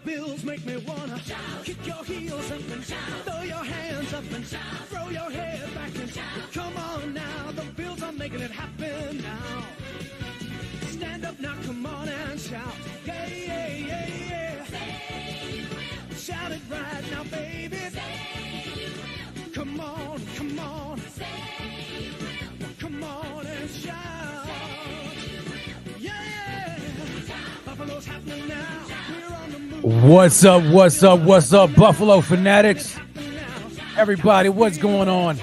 Bills make me wanna kick your heels up and throw your hands up and throw your head back and come on now. The Bills are making it happen now. Stand up now, come on and shout. Yeah, yeah, yeah, yeah. Say you will. Shout it right now, baby. Say you will. Come on, come on. Say you will. Come on and shout. Say you will. Yeah. Buffalo's happening now. We're on the move. What's up, what's up, what's up, Buffalo Fanatics? Everybody, what's going on?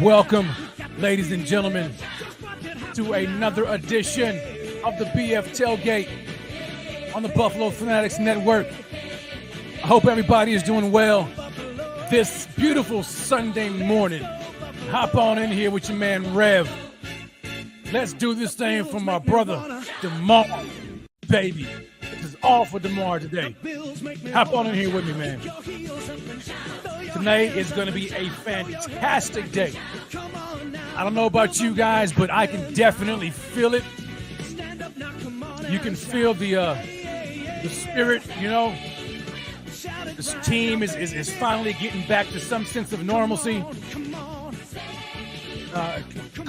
Welcome, ladies and gentlemen, to another edition of the BF Tailgate on the Buffalo Fanatics Network. I hope everybody is doing well this beautiful Sunday morning. Hop on in here with your man Rev. Let's do this thing for my brother Damar, baby. This is all for Damar today. Hop on in here with me, man. Tonight is going to be a fantastic day. I don't know about you guys, but I can definitely feel it. You can feel the spirit, you know. This team is finally getting back to some sense of normalcy.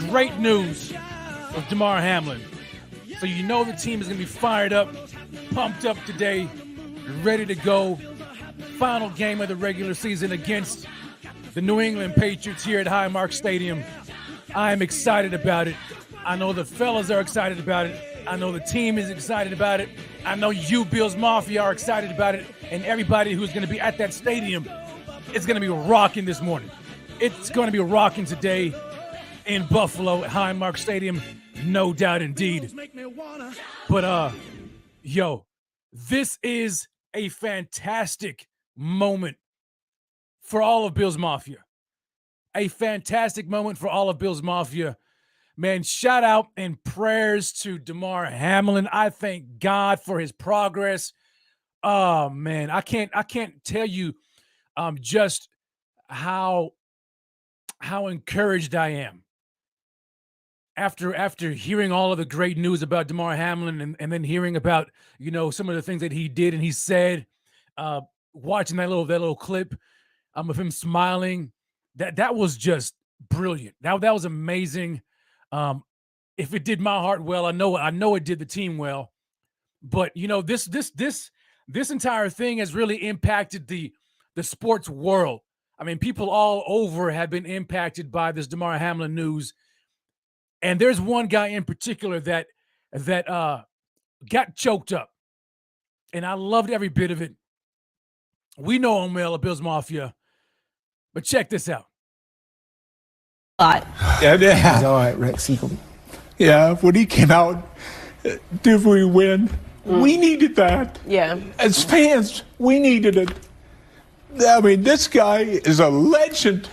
Great news with Damar Hamlin. So you know the team is going to be fired up, pumped up today, ready to go. Final game of the regular season against the New England Patriots here at Highmark Stadium. I am excited about it. I know the fellas are excited about it. I know the team is excited about it. I know you, Bills Mafia, are excited about it. And everybody who's going to be at that stadium is going to be rocking this morning. It's going to be rocking today in Buffalo at Highmark Stadium. No doubt indeed. But, this is a fantastic moment for all of Bills Mafia. A fantastic moment for all of Bills Mafia. Man, shout out and prayers to Damar Hamlin. I thank God for his progress. Oh man, I can't tell you just how encouraged I am after hearing all of the great news about Damar Hamlin and then hearing about, you know, some of the things that he did and he said, watching that little clip of him smiling. That was just brilliant. That was amazing. If it did my heart well, I know it did the team well. But you know, this entire thing has really impacted the sports world. I mean, people all over have been impacted by this Damar Hamlin news. And there's one guy in particular that got choked up. And I loved every bit of it. We know him well at Bills Mafia. But check this out. Yeah. He's all right, Rex. Yeah, when he came out, did we win? We needed that. Yeah. As fans, we needed it. I mean, this guy is a legend.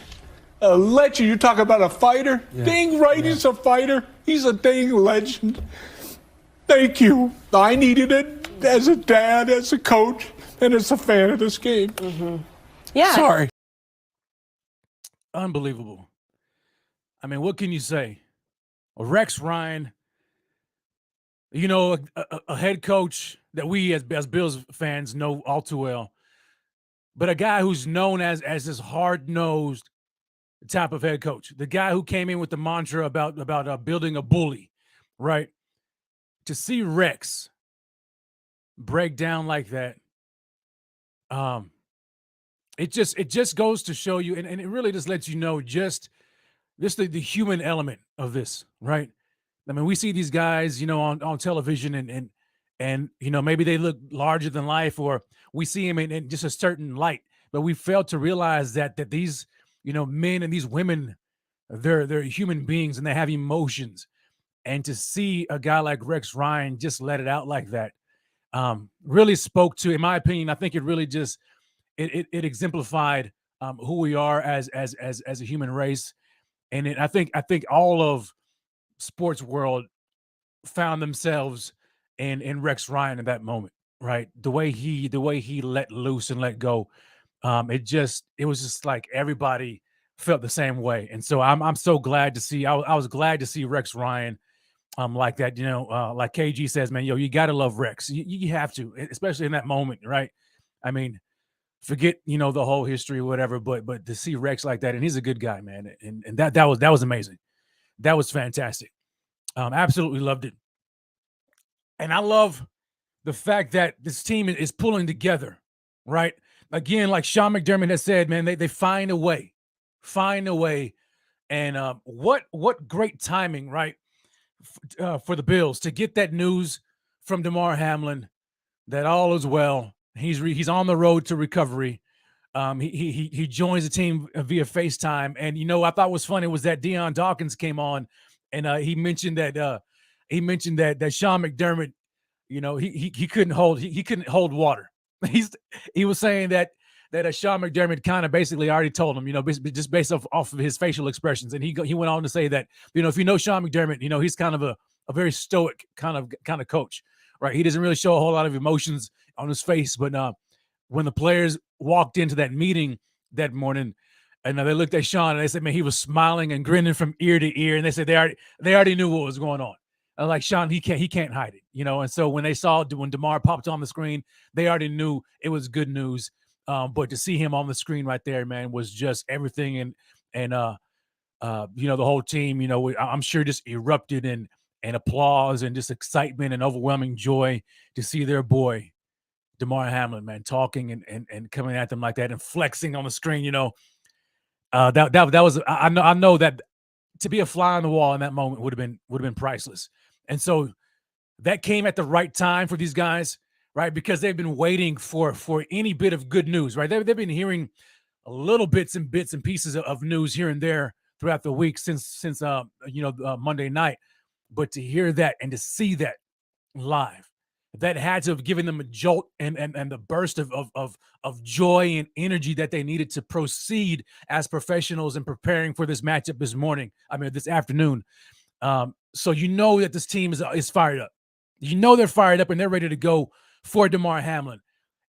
A legend. You talk about a fighter? Yeah. Dang right, he's a fighter. He's a dang legend. Thank you. I needed it as a dad, as a coach, and as a fan of this game. Mm-hmm. Yeah. Sorry. Unbelievable. I mean, what can you say? Rex Ryan, you know, a head coach that we as Bills fans know all too well, but a guy who's known as this hard-nosed type of head coach, the guy who came in with the mantra about building a bully, right? To see Rex break down like that, it just goes to show you, and it really just lets you know just the human element of this, right? I mean, we see these guys, you know, on television and you know, maybe they look larger than life, or we see them in just a certain light, but we fail to realize that these, you know, men and these women, they're human beings and they have emotions. And to see a guy like Rex Ryan just let it out like that, really spoke to, in my opinion, I think it really just it exemplified who we are as a human race. And I think all of sports world found themselves in Rex Ryan in that moment, right? The way he let loose and let go, it was just like everybody felt the same way. And so I'm so glad to see. I was glad to see Rex Ryan like that, like KG says, man, you got to love Rex. You have to, especially in that moment, right? I mean, forget, the whole history or whatever, but to see Rex like that, and he's a good guy, man. And that was amazing. That was fantastic. Absolutely loved it. And I love the fact that this team is pulling together, right? Again, like Sean McDermott has said, man, they find a way. And what great timing, right? For the Bills to get that news from Damar Hamlin that all is well. He's on the road to recovery. He joins the team via FaceTime, and I thought was funny was that Deion Dawkins came on, and he mentioned that Sean McDermott, he couldn't hold water. He was saying that Sean McDermott kind of basically already told him, just based off of his facial expressions, and he went on to say that if you know Sean McDermott, he's kind of a very stoic kind of coach, right? He doesn't really show a whole lot of emotions on his face, but when the players walked into that meeting that morning, and they looked at Sean and they said, man, he was smiling and grinning from ear to ear, and they said they already knew what was going on. Like Sean, he can't hide it, And so when Damar popped on the screen, they already knew it was good news. But to see him on the screen right there, man, was just everything. And the whole team, I'm sure just erupted in applause and just excitement and overwhelming joy to see their boy Damar Hamlin, man, talking and coming at them like that and flexing on the screen. That was I know that to be a fly on the wall in that moment would have been priceless. And so that came at the right time for these guys, right? Because they've been waiting for any bit of good news, right? They've been hearing a little bits and pieces of news here and there throughout the week since Monday night. But to hear that and to see that live, that had to have given them a jolt and the burst of joy and energy that they needed to proceed as professionals in preparing for this matchup this afternoon. So that this team is fired up. They're fired up and they're ready to go for Damar Hamlin.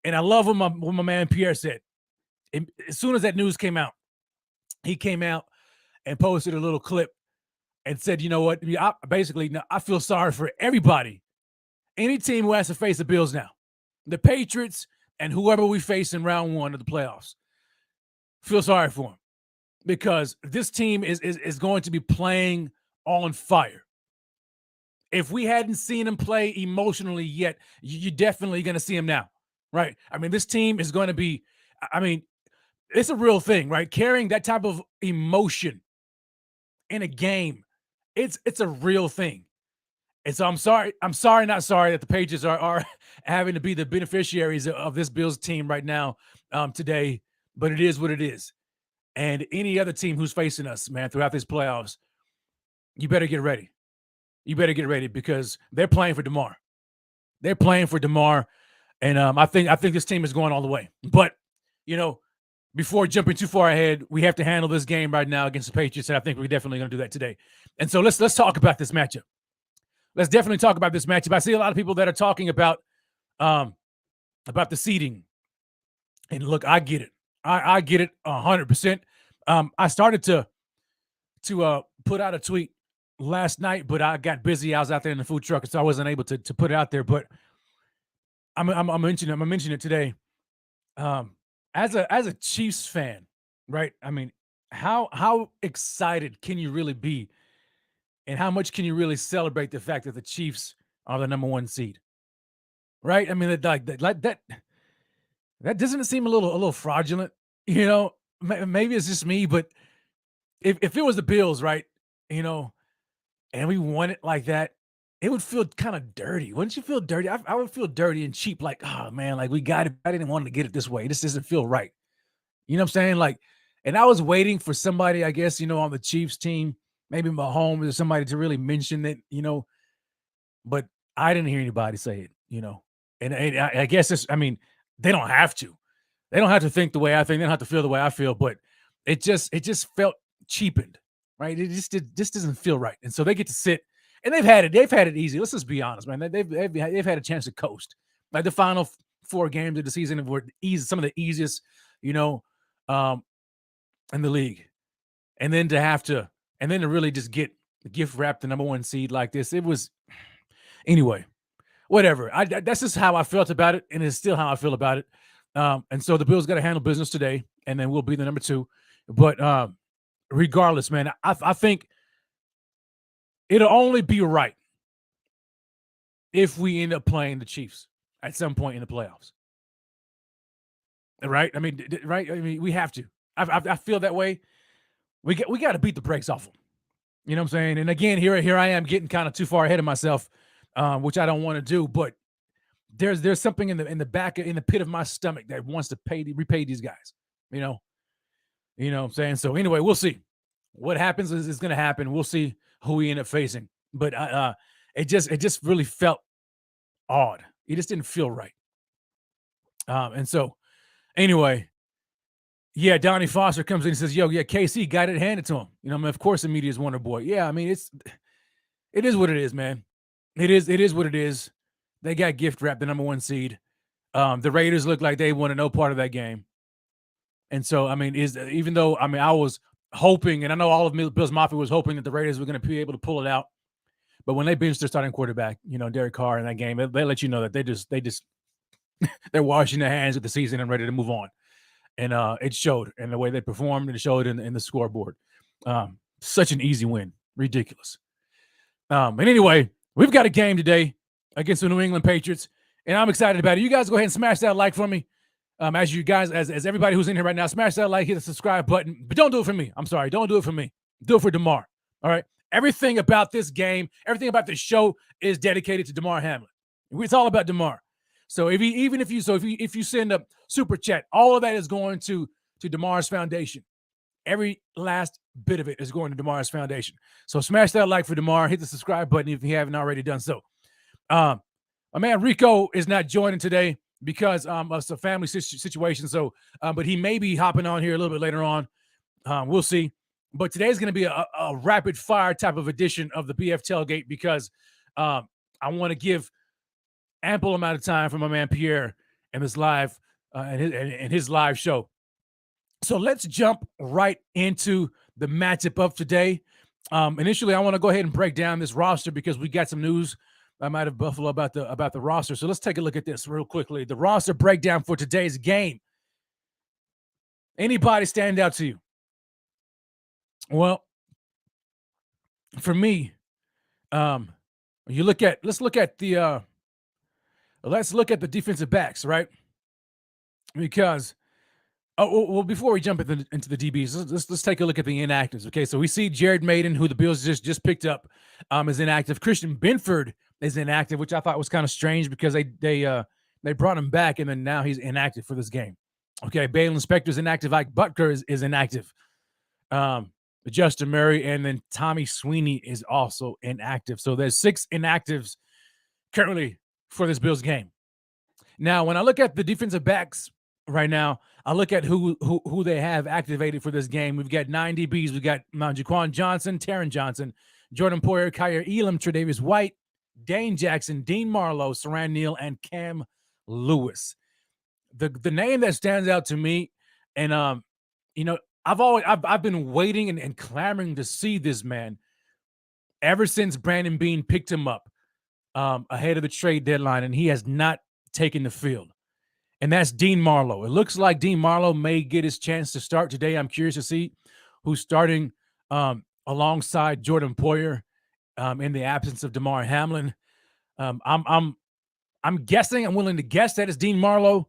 And I love what my man Pierre said. As soon as that news came out, he came out and posted a little clip and said, you know what? I feel sorry for everybody. Any team who has to face the Bills now, the Patriots and whoever we face in round one of the playoffs, feel sorry for them because this team is going to be playing on fire. If we hadn't seen them play emotionally yet, you're definitely going to see them now, right? This team is going to be, it's a real thing, right? Carrying that type of emotion in a game, it's a real thing. And so I'm sorry, not sorry that the Patriots are having to be the beneficiaries of this Bills team right now today, but it is what it is. And any other team who's facing us, man, throughout these playoffs, you better get ready. You better get ready because they're playing for Damar. They're playing for Damar, and I think this team is going all the way. But before jumping too far ahead, we have to handle this game right now against the Patriots, and I think we're definitely going to do that today. And so let's talk about this matchup. Let's definitely talk about this matchup. I see a lot of people that are talking about the seeding. And look, I get it. I get it 100%. I started to put out a tweet last night, but I got busy. I was out there in the food truck, so I wasn't able to put it out there. But I'm mentioning it today. As a Chiefs fan, right? How excited can you really be? And how much can you really celebrate the fact that the Chiefs are the number one seed? Right? That doesn't it seem a little fraudulent? Maybe it's just me, but if it was the Bills, right? And we won it like that, it would feel kind of dirty. Wouldn't you feel dirty? I would feel dirty and cheap, like, oh man, like we got it. I didn't want to get it this way. This doesn't feel right. You know what I'm saying? And I was waiting for somebody, I guess, on the Chiefs team, maybe Mahomes or somebody to really mention it, but I didn't hear anybody say it, and I guess they don't have to. They don't have to think the way I think. They don't have to feel the way I feel, but it just felt cheapened, right? It just doesn't feel right. And so they get to sit, and they've had it easy. Let's just be honest, man. They've had a chance to coast. Like the final 4 games of the season were some of the easiest, in the league. And then to really just get gift wrap the number 1 seed like this. It was anyway. Whatever. That's just how I felt about it, and it's still how I feel about it. And so the Bills got to handle business today, and then we'll be the number 2. But regardless, man, I think it'll only be right if we end up playing the Chiefs at some point in the playoffs. Right? I mean, right? I mean, we have to. I feel that way. We got to beat the brakes off them. You know what I'm saying? And again, here I am getting kind of too far ahead of myself, which I don't want to do. But there's something in the pit of my stomach that wants to repay these guys. You know what I'm saying? So anyway, we'll see. What happens is going to happen. We'll see who we end up facing. But it just really felt odd. It just didn't feel right. And so anyway, yeah, Donnie Foster comes in and says, yeah, KC got it handed to him. You know, I mean, of course the media's Wonder Boy. Yeah, I mean, it is what it is, man. It is what it is. They got gift wrapped the number 1 seed. The Raiders look like they wanted no part of that game. And so, I mean, even though, I mean, I was hoping, and I know all of Bills Mafia was hoping that the Raiders were going to be able to pull it out. But when they benched their starting quarterback, Derek Carr in that game, they let you know that they just they're washing their hands with the season and ready to move on. And it showed in the way they performed, and it showed in the scoreboard. Such an easy win. Ridiculous. And anyway, we've got a game today against the New England Patriots, and I'm excited about it. You guys go ahead and smash that like for me. As everybody who's in here right now, smash that like, hit the subscribe button. But don't do it for me. I'm sorry. Don't do it for me. Do it for Damar. All right? Everything about this game, everything about this show is dedicated to Damar Hamlin. It's all about Damar. So if you send a super chat, all of that is going to Damar's foundation. Every last bit of it is going to Damar's foundation. So smash that like for Damar. Hit the subscribe button if you haven't already done so. My man Rico is not joining today because of some family situation. So, but he may be hopping on here a little bit later on. We'll see. But today's going to be a rapid fire type of edition of the BF Tailgate because I want to give ample amount of time for my man Pierre and his live and his live show. So let's jump right into the matchup of today. Initially, I want to go ahead and break down this roster because we got some news out of Buffalo about the roster. So let's take a look at this real quickly. The roster breakdown for today's game. Anybody stand out to you? Well, for me, let's look at the defensive backs, right? Because before we jump into the DBs, let's take a look at the inactives. Okay, so we see Jared Maiden, who the Bills just picked up, is inactive. Christian Benford is inactive, which I thought was kind of strange because they brought him back and then now he's inactive for this game. Okay, Balen Spector's inactive. Ike Butker is inactive. Justin Murray, and then Tommy Sweeney is also inactive. So there's 6 inactives currently for this Bills game. Now, when I look at the defensive backs right now, I look at who they have activated for this game. We've got 9 DBs. We've got Jaquan Johnson, Taron Johnson, Jordan Poyer, Kyer Elam, Tre'Davious White, Dane Jackson, Dean Marlowe, Saran Neal, and Cam Lewis. The name that stands out to me, and I've been waiting and clamoring to see this man ever since Brandon Beane picked him up ahead of the trade deadline, and he has not taken the field. And that's Dean Marlowe. It looks like Dean Marlowe may get his chance to start today. I'm curious to see who's starting alongside Jordan Poyer in the absence of Damar Hamlin. I'm guessing. I'm willing to guess that it's Dean Marlowe,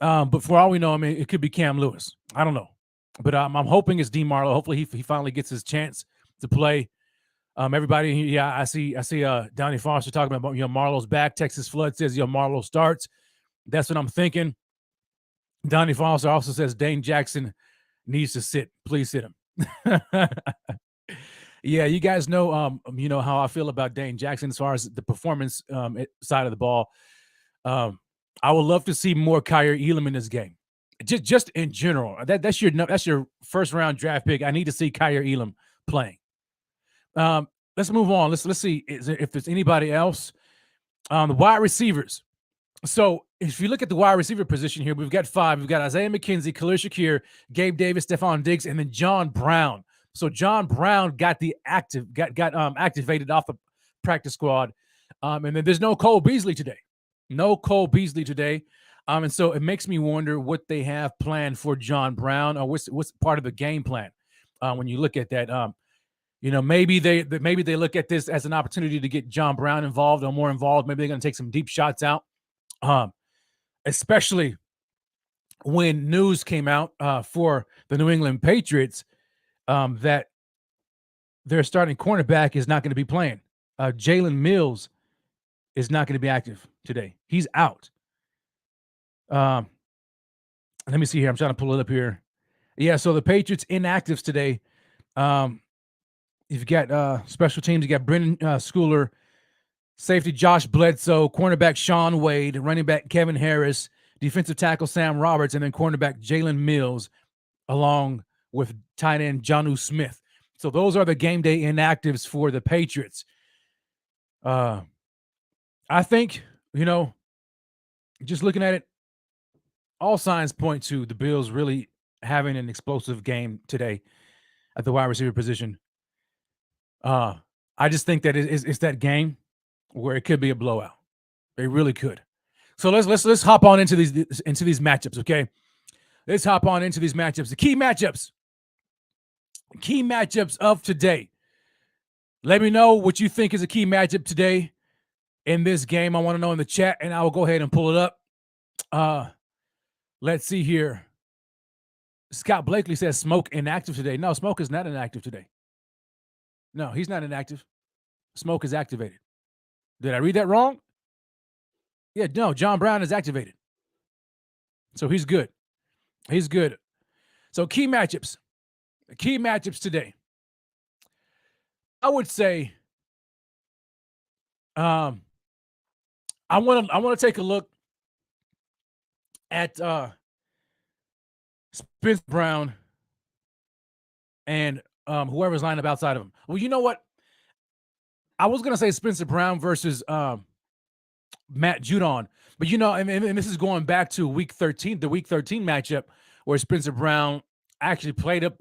but for all we know, I mean, it could be Cam Lewis. I don't know. But I'm hoping it's Dean Marlowe. Hopefully he finally gets his chance to play. Everybody, yeah, I see Donnie Foster talking about Marlowe's back. Texas Flood says Marlowe starts. That's what I'm thinking. Donnie Foster also says Dane Jackson needs to sit. Please sit him. Yeah, you guys know how I feel about Dane Jackson as far as the performance side of the ball. I would love to see more Kyer Elam in this game. Just in general, that's your first round draft pick. I need to see Kyer Elam playing. Let's move on. Let's see if there's anybody else. The wide receivers. So if you look at the wide receiver position here, we've got 5. We've got Isaiah McKenzie, Khalil Shakir, Gabe Davis, Stephon Diggs, and then John Brown. So John Brown got activated off the practice squad. And then there's no Cole Beasley today. No Cole Beasley today. And so it makes me wonder what they have planned for John Brown, or what's part of the game plan when you look at that. Maybe they look at this as an opportunity to get John Brown involved or more involved. Maybe they're going to take some deep shots out, especially when news came out for the New England Patriots that their starting cornerback is not going to be playing. Jalen Mills is not going to be active today. He's out. Let me see here. I'm trying to pull it up here. Yeah, so the Patriots inactives today. You've got special teams. You got Brendan Schooler, safety Josh Bledsoe, cornerback Sean Wade, running back Kevin Harris, defensive tackle Sam Roberts, and then cornerback Jalen Mills, along with tight end Jonnu Smith. So those are the game day inactives for the Patriots. I think, just looking at it, all signs point to the Bills really having an explosive game today at the wide receiver position. I just think that it's that game where it could be a blowout. It really could. So let's hop on into these matchups, okay? Let's hop on into these matchups. The key matchups of today. Let me know what you think is a key matchup today in this game. I want to know in the chat, and I will go ahead and pull it up. Let's see here. Scott Blakely says Smoke inactive today. No, Smoke is not inactive today. No, he's not inactive. Smoke is activated. Did I read that wrong? Yeah, no, John Brown is activated. So he's good. He's good. So key matchups. Key matchups today. I would say I want to take a look at Spencer Brown and whoever's lined up outside of him. Well, you know what? I was going to say Spencer Brown versus Matt Judon. But, and this is going back to week 13, the week 13 matchup where Spencer Brown actually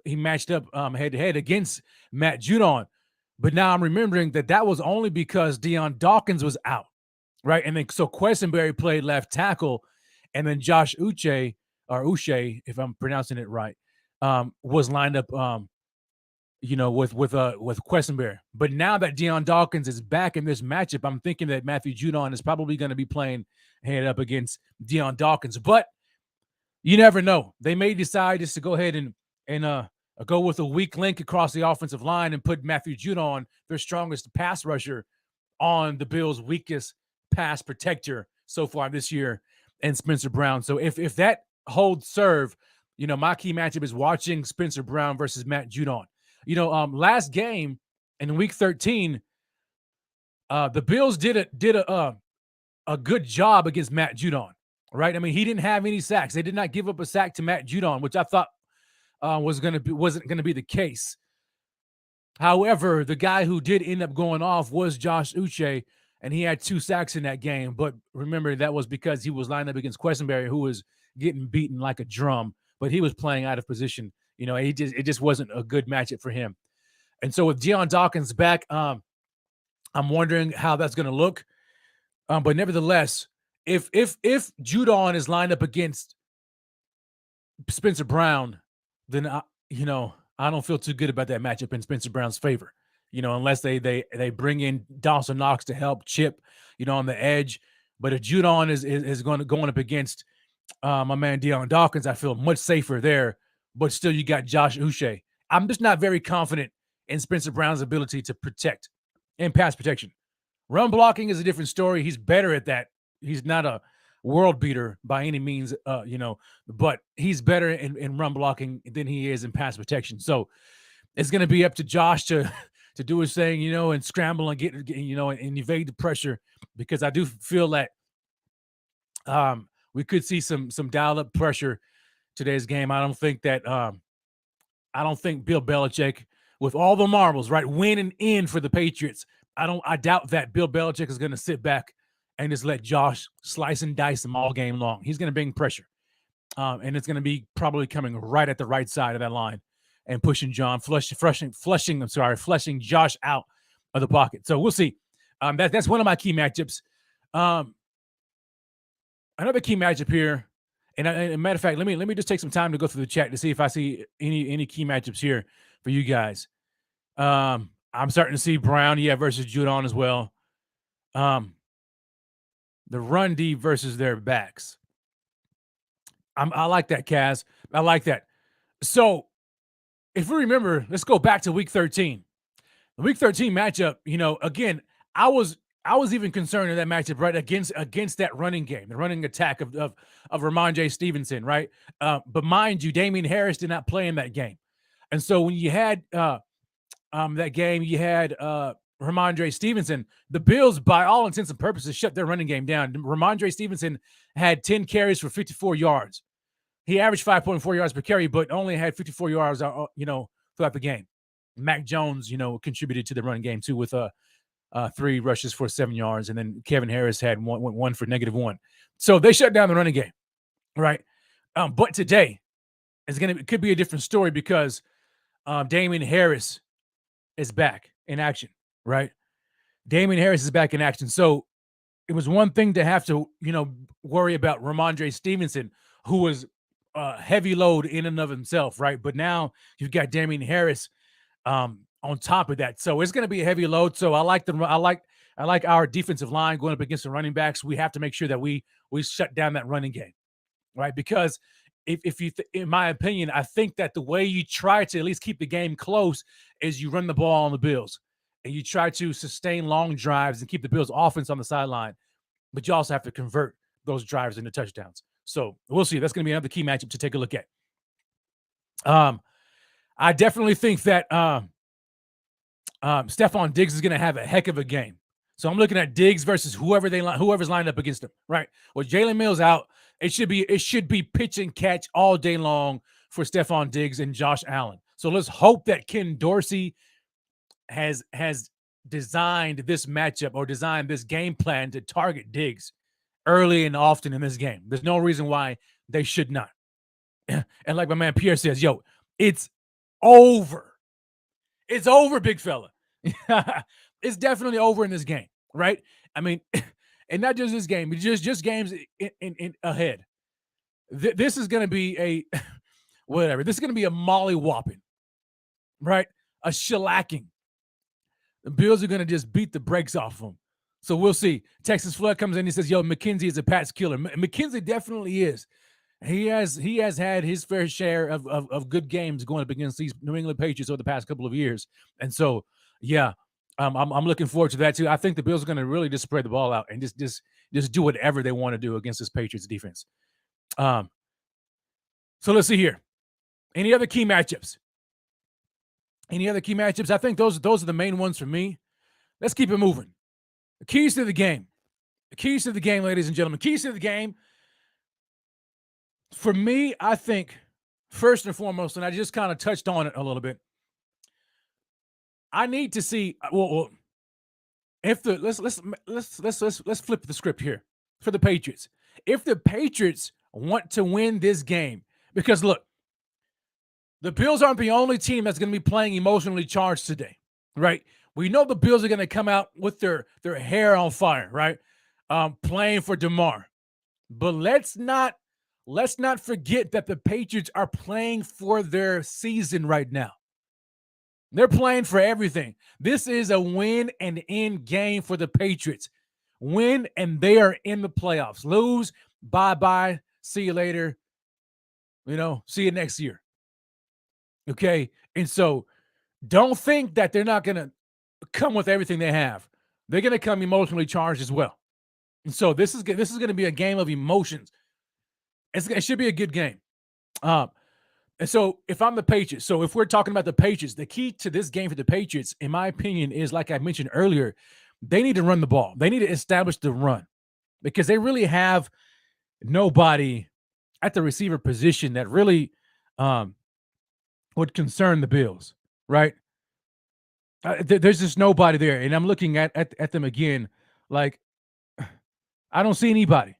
he matched up head-to-head against Matt Judon. But now I'm remembering that was only because Deion Dawkins was out, right? And then so Quessenberry played left tackle, and then Josh Uche, if I'm pronouncing it right, was lined up with Quessenberry. But now that Deion Dawkins is back in this matchup, I'm thinking that Matthew Judon is probably going to be playing head up against Deion Dawkins. But you never know. They may decide just to go ahead and go with a weak link across the offensive line and put Matthew Judon, their strongest pass rusher, on the Bills' weakest pass protector so far this year, and Spencer Brown. So if that holds serve, my key matchup is watching Spencer Brown versus Matt Judon. Last game in week 13, the Bills did a good job against Matt Judon, right? I mean, he didn't have any sacks. They did not give up a sack to Matt Judon, which I thought wasn't going to be the case. However, the guy who did end up going off was Josh Uche, and he had 2 sacks in that game. But remember, that was because he was lined up against Quessenberry, who was getting beaten like a drum, but he was playing out of position. It just wasn't a good matchup for him. And so with Deion Dawkins back, I'm wondering how that's going to look. But nevertheless, if Judon is lined up against Spencer Brown, then I don't feel too good about that matchup in Spencer Brown's favor. Unless they bring in Dawson Knox to help chip, on the edge. But if Judon is going up against my man Deion Dawkins, I feel much safer there. But still, you got Josh Uche. I'm just not very confident in Spencer Brown's ability to protect and pass protection. Run blocking is a different story. He's better at that. He's not a world beater by any means, but he's better in run blocking than he is in pass protection. So it's going to be up to Josh to do his thing, and scramble and get and evade the pressure, because I do feel that we could see some dial up pressure today's game. I don't think Bill Belichick, with all the marbles, right, win and in for the Patriots, I doubt that Bill Belichick is going to sit back and just let Josh slice and dice him all game long. He's going to bring pressure, and it's going to be probably coming right at the right side of that line. and pushing flushing Josh out of the pocket. So we'll see. That's one of my key matchups. Another key matchup here, and a matter of fact, let me just take some time to go through the chat to see if I see any key matchups here for you guys. I'm starting to see Brown, versus Judon as well. The run D versus their backs. I like that, Kaz. I like that. So, if we remember, let's go back to Week 13. The Week 13 matchup, again, I was even concerned in that matchup, right, against that running game, the running attack of Ramondre Stevenson, right? But mind you, Damien Harris did not play in that game. And so when you had that game, you had Ramondre Stevenson. The Bills, by all intents and purposes, shut their running game down. Ramondre Stevenson had 10 carries for 54 yards. He averaged 5.4 yards per carry, but only had 54 yards, throughout the game. Mac Jones, contributed to the running game too with 3 rushes for 7 yards, and then Kevin Harris had one for -1. So they shut down the running game, right? But today it could be a different story because Damien Harris is back in action, right? Damien Harris is back in action. So it was one thing to have to, worry about Ramondre Stevenson, who was heavy load in and of himself, right? But now you've got Damien Harris on top of that. So it's going to be a heavy load. So I like our defensive line going up against the running backs. We have to make sure that we shut down that running game, right? Because if you, in my opinion, I think that the way you try to at least keep the game close is you run the ball on the Bills and you try to sustain long drives and keep the Bills offense on the sideline, but you also have to convert those drives into touchdowns. So we'll see. That's going to be another key matchup to take a look at. I definitely think that Stephon Diggs is going to have a heck of a game. So I'm looking at Diggs versus whoever's lined up against him, right? Well, Jalen Mills out. It should be pitch and catch all day long for Stephon Diggs and Josh Allen. So let's hope that Ken Dorsey has designed this matchup or designed this game plan to target Diggs early and often in this game. There's no reason why they should not. And like my man Pierre says, it's over. It's over, big fella. It's definitely over in this game, right? I mean, and not just this game, but just games in ahead. This is going to be a whatever. This is going to be a molly-whopping, right? A shellacking. The Bills are going to just beat the brakes off them. So we'll see. Texas Flood comes in and says, McKenzie is a Pats killer. McKenzie definitely is. He has had his fair share of good games going up against these New England Patriots over the past couple of years. And so, I'm looking forward to that too. I think the Bills are going to really just spread the ball out and just do whatever they want to do against this Patriots defense. So let's see here. Any other key matchups? I think those are the main ones for me. Let's keep it moving. The keys to the game, ladies and gentlemen. Keys to the game. For me, I think first and foremost, and I just kind of touched on it a little bit. I need to see. If let's flip the script here for the Patriots. If the Patriots want to win this game, because look, the Bills aren't the only team that's going to be playing emotionally charged today, right? We know the Bills are going to come out with their hair on fire, right? Playing for Damar. But let's not forget that the Patriots are playing for their season right now. They're playing for everything. This is a win and end game for the Patriots. Win and they are in the playoffs. Lose, bye-bye. See you later. See you next year. Okay? And so don't think that they're not going to come with everything they have. They're going to come emotionally charged as well. And so this is going to be a game of emotions. It should be a good game. And so if I'm the Patriots, so if we're talking about the Patriots, the key to this game for the Patriots, in my opinion, is like I mentioned earlier, they need to run the ball. They need to establish the run because they really have nobody at the receiver position that really would concern the Bills, right? There's just nobody there. And I'm looking at them again, like, I don't see anybody.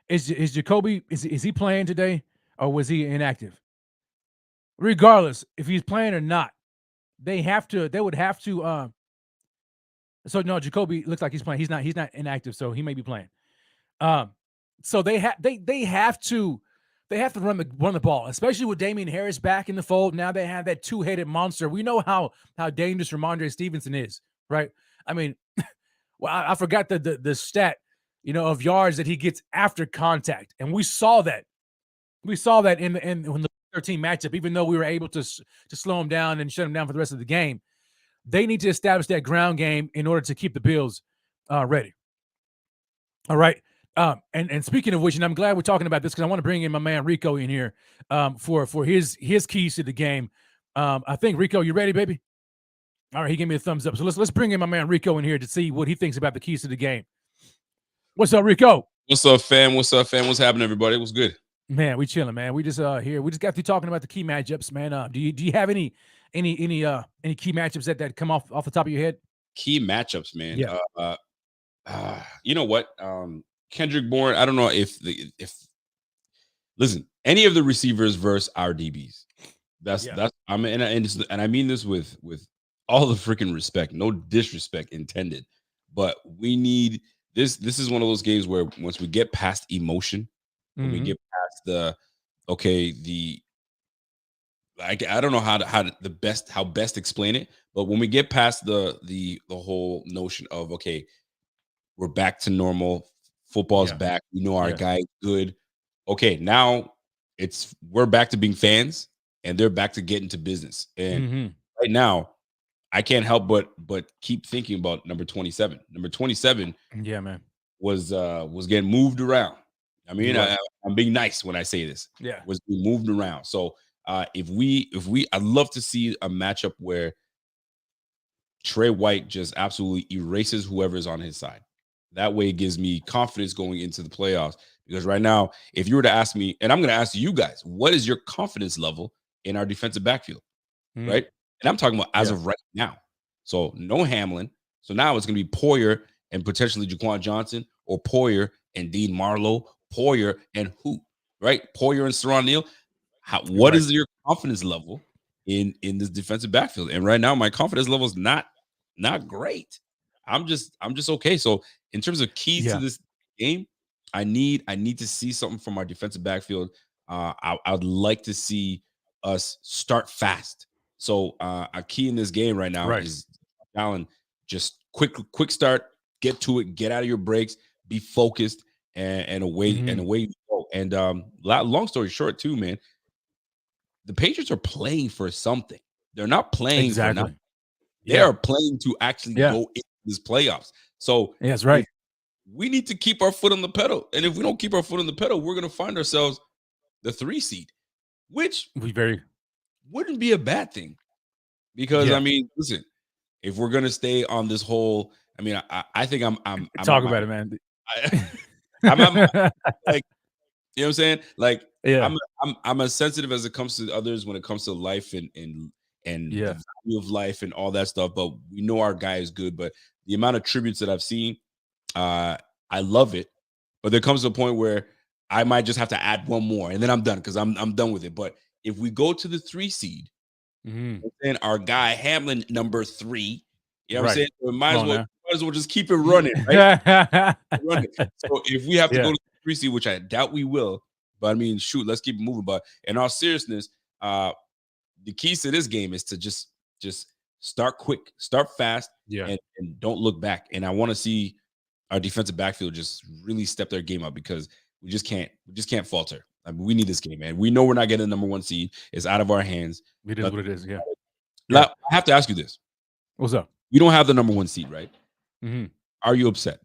Is Jacoby, is he playing today or was he inactive? regardless if he's playing or not, they would have to. So no, Jacoby looks like he's playing. He's not. He's not inactive, so he may be playing. Um, so they have to run the ball, especially with Damian Harris back in the fold. Now they have that two-headed monster. We know how dangerous Ramondre Stevenson is, right? I mean, well, I forgot the stat, of yards that he gets after contact, and we saw that. We saw that in the 13 matchup. Even though we were able to slow him down and shut him down for the rest of the game, they need to establish that ground game in order to keep the Bills ready. All right. And speaking of which, and I'm glad we're talking about this because I want to bring in my man Rico in here for his keys to the game. I think Rico, you ready, baby? All right, he gave me a thumbs up. So let's bring in my man Rico in here to see what he thinks about the keys to the game. What's up, Rico? What's up, fam? What's happening, everybody? What's good? Man, we chilling, man. We just here. We just got through talking about the key matchups, man. Do you have any key matchups that come off the top of your head? Key matchups, man. Yeah. You know what? Kendrick Bourne. I don't know if listen, any of the receivers versus our DBs. That's I mean, and I mean this with all the freaking respect, no disrespect intended, but we need this. This is one of those games where once we get past emotion, when we get past I don't know how best explain it, but when we get past the whole notion of we're back to normal, football's back, we know our guy's good. Okay, now we're back to being fans and they're back to getting to business. And right now, I can't help but keep thinking about number 27. Number 27, yeah, man, was getting moved around. I mean, I'm being nice when I say this. Yeah, was being moved around. So if we, I'd love to see a matchup where Trey White just absolutely erases whoever's on his side. That way, it gives me confidence going into the playoffs. Because right now, if you were to ask me, and I'm going to ask you guys, what is your confidence level in our defensive backfield? Right? And I'm talking about as of right now. So no Hamlin. So now it's going to be Poyer and potentially Jaquan Johnson, or Poyer and Dean Marlowe, Poyer and who? Right? Poyer and Saron Neal. What is your confidence level in this defensive backfield? And right now, my confidence level is not great. I'm just okay. So in terms of keys to this game, I need to see something from our defensive backfield. I'd like to see us start fast. So a key in this game right now is Allen, just quick start, get to it, get out of your breaks, be focused, and away you go. And long story short, too, man, the Patriots are playing for something. They're not playing for nothing. They are playing to actually go into this playoffs. So that's right. We need to keep our foot on the pedal. And if we don't keep our foot on the pedal, we're going to find ourselves the 3 seed, which wouldn't be a bad thing. Because I mean, listen, if we're going to stay on this whole, I mean, I think I'm talk about it, man. I'm like, you know what I'm saying? Like, I'm as sensitive as it comes to others when it comes to life and the value of life and all that stuff. But we know our guy is good. But the amount of tributes that I've seen, I love it. But there comes a point where I might just have to add one more, and then I'm done because I'm done with it. But if we go to the 3 seed, then our guy Hamlin number 3, you know what I'm saying? So might as well just keep it running, right? So if we have to go to the 3 seed, which I doubt we will, but I mean, shoot, let's keep it moving. But in all seriousness, the keys to this game is to just start quick, start fast, and don't look back. And I want to see our defensive backfield just really step their game up because we just can't falter. I mean, we need this game, man. We know we're not getting the number 1 seed. It's out of our hands. It is what it is. I have to ask you this. What's up? We don't have the number 1 seed, right? Are you upset?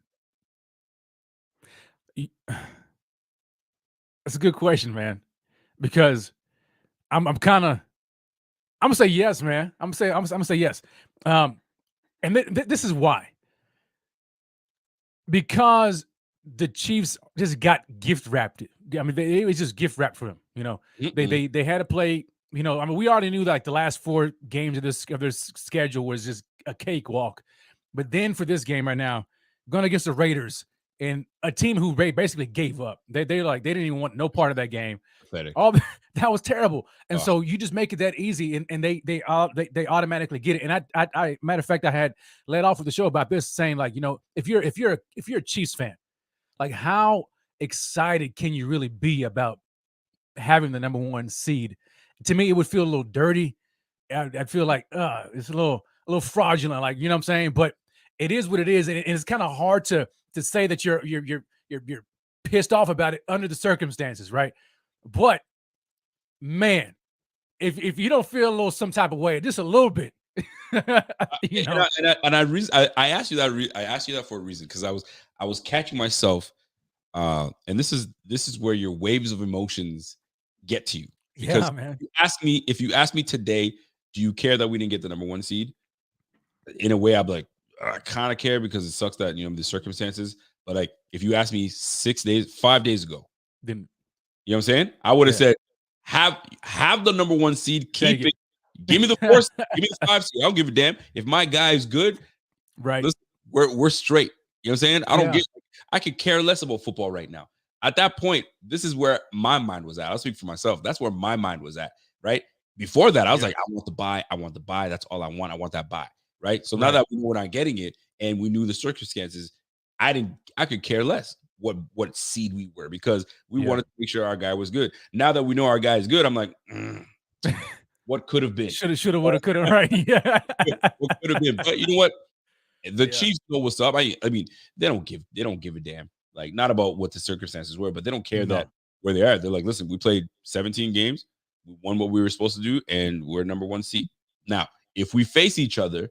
That's a good question, man. Because I'm gonna say yes, man. I'm gonna say yes. And this is why. Because the Chiefs just got gift wrapped. I mean, it was just gift wrapped for them. You know, they had to play. You know, I mean, we already knew like the last 4 games of their schedule was just a cakewalk. But then for this game right now, going against the Raiders and a team who basically gave up. They didn't even want no part of that game. pathetic. All that was terrible. And Oh. so you just make it that easy, and they automatically get it. And I matter of fact, I had led off with the show about this, saying like, if you're a Chiefs fan, like how excited can you really be about having the number 1 seed? To me, it would feel a little dirty. I'd feel like it's a little fraudulent, like, you know what I'm saying? But it is what it is, and it's kind of hard to say that you're pissed off about it under the circumstances, right? But man, if you don't feel a little some type of way, just a little bit, you know. I asked you that. I asked you that for a reason, because I was catching myself, and this is where your waves of emotions get to you. Because Yeah, man. if you ask me today, do you care that we didn't get the number 1 seed? In a way, I'd be like, I kind of care, because it sucks that the circumstances. But like, if you asked me 5 days ago, Then you know what I'm saying? I would have said, have the number 1 seed, keep it. Give me the 4 seed, give me the 5 seed. I don't give a damn. If my guy is good, right. listen, we're straight. You know what I'm saying? I could care less about football right now. At that point, this is where my mind was at. I'll speak for myself. That's where my mind was at, right? Before that, I was like, I want the buy. That's all I want. I want that buy, right? So now that we know we're not getting it, and we knew the circumstances, I could care less what seed we were, because we wanted to make sure our guy was good. Now that we know our guy is good, I'm like, what could have been? Shoulda, woulda, coulda, right? Yeah. What could have been? But you know what? The Chiefs know what's up. I mean, they don't give a damn. Like, not about what the circumstances were, but they don't care that where they are. They're like, listen, we played 17 games, we won what we were supposed to do, and we're number 1 seed. Now, if we face each other,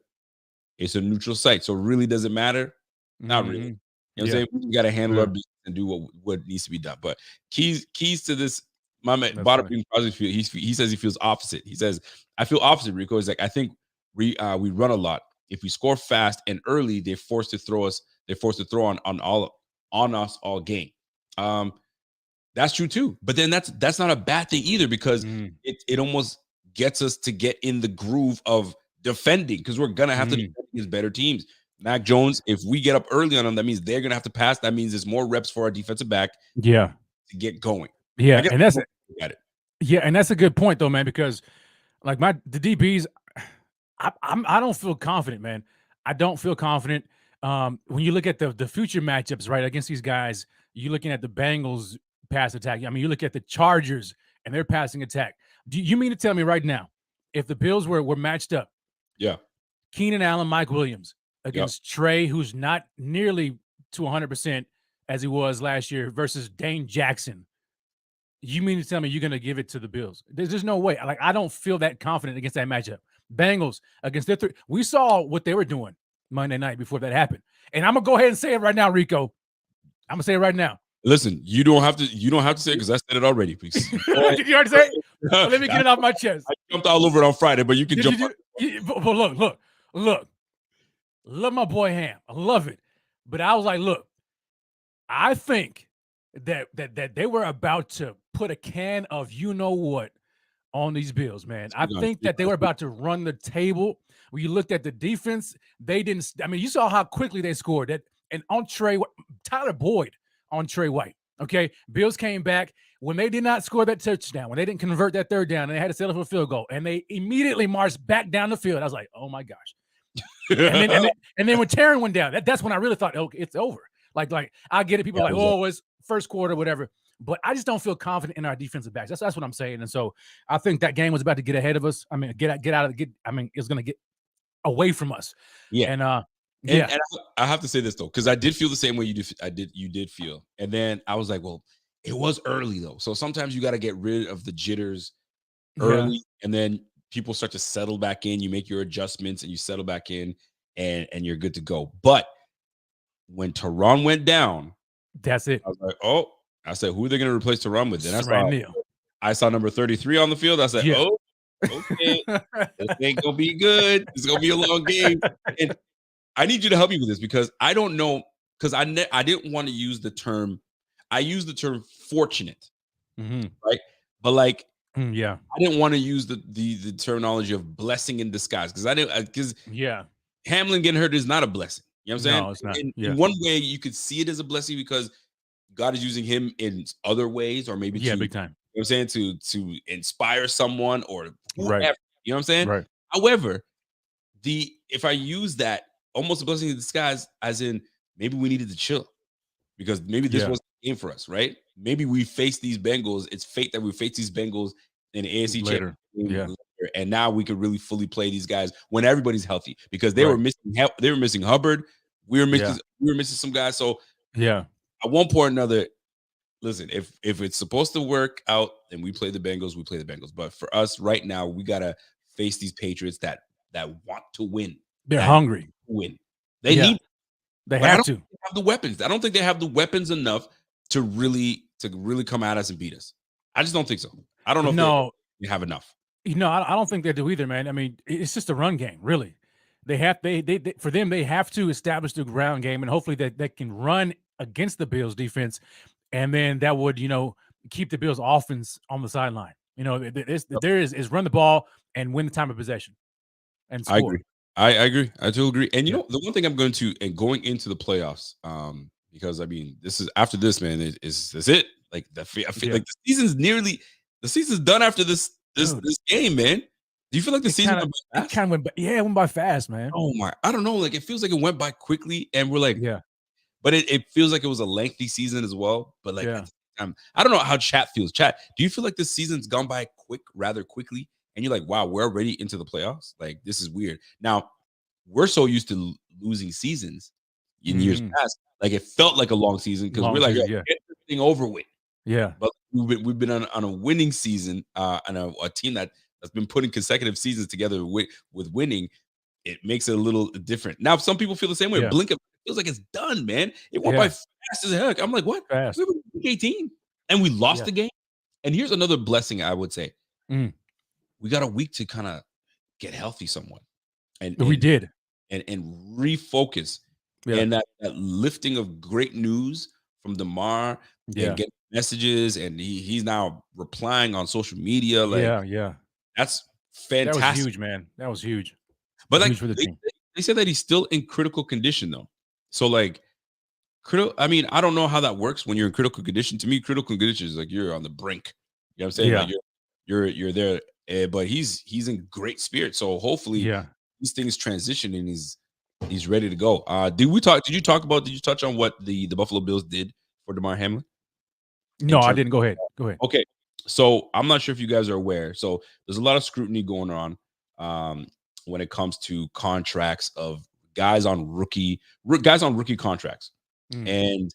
it's a neutral site, so it really doesn't matter. Not really. You know what I'm saying? We got to handle our business and do what needs to be done. But keys to this, my man, Bada Bing Crosby, he says he feels opposite. He says, I feel opposite, Rico. He's like, I think we run a lot. If we score fast and early, they're forced to throw on us all game. That's true too. But then that's not a bad thing either, because it almost gets us to get in the groove of defending, because we're gonna have to defend against better teams. Mac Jones, if we get up early on them, that means they're gonna have to pass. That means there's more reps for our defensive back. Yeah, to get going. Yeah, and that's and that's a good point though, man. Because like the DBs, I don't feel confident, man. I don't feel confident. When you look at the future matchups, right, against these guys, you're looking at the Bengals pass attack. I mean, you look at the Chargers and their passing attack. Do you mean to tell me right now, if the Bills were matched up, Keenan Allen, Mike Williams against Trey, who's not nearly to 100% as he was last year, versus Dane Jackson, you mean to tell me you're going to give it to the Bills? There's no way. Like, I don't feel that confident against that matchup. Bengals against their three. We saw what they were doing Monday night before that happened. And I'm going to go ahead and say it right now, Rico. I'm going to say it right now. Listen, you don't have to say it, because I said it already. Please. Did you already say it? Well, let me get it off my chest. I jumped all over it on Friday, but you can jump. But look. Love my boy Ham. I love it. But I was like, look, I think that they were about to put a can of you-know-what on these Bills, man. I think that they were about to run the table. When you looked at the defense, they didn't – I mean, you saw how quickly they scored. And on Tyler Boyd on Trey White, okay? Bills came back. When they did not score that touchdown, when they didn't convert that third down, and they had to settle for a field goal, and they immediately marched back down the field, I was like, oh, my gosh. and then when Taryn went down, that's when I really thought, okay, it's over. Like I get it. People are like, oh, it's first quarter, whatever. But I just don't feel confident in our defensive backs. That's what I'm saying. And so I think that game was about to get ahead of us. I mean, it's going to get away from us. Yeah. And and I have to say this though, because I did feel the same way you did feel. And then I was like, well, it was early though. So sometimes you got to get rid of the jitters early, and then people start to settle back in. You make your adjustments and you settle back in, and you're good to go. But when Teron went down, that's it. I was like, oh, I said, who are they going to replace Teron with? Then I saw number 33 on the field. I said, oh, okay, this ain't going to be good. It's going to be a long game. And I need you to help me with this, because I don't know, because I didn't want to use the term. I used the term fortunate, right? But like, I didn't want to use the terminology of blessing in disguise, because Hamlin getting hurt is not a blessing. You know what I'm saying? No, it's not. In one way, you could see it as a blessing because God is using him in other ways, or maybe big time. what I'm saying, to inspire someone or whoever. Right. You know what I'm saying? Right. However, if I use that almost a blessing in disguise, as in maybe we needed to chill because maybe this Yeah. wasn't the game for us, right? Maybe we face these Bengals. It's fate that we face these Bengals in the AFC Later. Championship Yeah. later, and now we could really fully play these guys when everybody's healthy because they Right. were missing help. They were missing Hubbard. We were missing. Yeah. We were missing some guys. So Yeah. at one point or another, listen, if it's supposed to work out and we play the Bengals, we play the Bengals. But for us right now, we gotta face these Patriots that want to win. They're that hungry. win. They Yeah. need. They But I have don't to. think they have the weapons. I don't think they have the weapons enough to really come at us and beat us. I just don't think so. I don't know if No, they have enough. I don't think they do either, man. I mean, it's just a run game, really. They for them, they have to establish the ground game, and hopefully that they can run against the Bills defense, and then that would, keep the Bills offense on the sideline. There is run the ball and win the time of possession and score. I agree. I agree. I totally agree. And Yeah. the one thing I'm going into the playoffs, because I mean, this is after this, man, is it. Like I feel like the season's done after this Dude. this game, man. Do you feel like the season went by fast? It kind of went by, it went by fast, man. Oh my, I don't know. Like it feels like it went by quickly, and we're like, Yeah. but it feels like it was a lengthy season as well. But like, Yeah. I don't know how chat feels. Chat, do you feel like this season's gone by rather quickly? And you're like, wow, we're already into the playoffs. Like, this is weird. Now, we're so used to losing seasons in years past. Like, it felt like a long season because we're like, yeah. get this thing over with. Yeah. But we've been on a winning season, and a team that's been putting consecutive seasons together with winning. It makes it a little different. Now, some people feel the same way. Yeah. Blink, it feels like it's done, man. It went by fast as heck. I'm like, what? Fast. We were week 18, and we lost Yeah. the game. And here's another blessing, I would say. We got a week to kind of get healthy somewhat. And we did. And refocus. Yeah. And that lifting of great news from Damar Yeah. and getting messages, and he's now replying on social media. Like, yeah. that's fantastic. That was huge, man. That was huge. But like Huge for the team. they said that he's still in critical condition though. So like I mean, I don't know how that works when you're in critical condition. To me, critical condition is like you're on the brink. You know what I'm saying? Yeah. Like you're there. But he's in great spirit. So hopefully these things transition and he's ready to go. Did you touch on what the Buffalo Bills did for Damar Hamlin? No, I didn't. Go ahead. Okay. So I'm not sure if you guys are aware. So there's a lot of scrutiny going on when it comes to contracts of guys on rookie contracts. And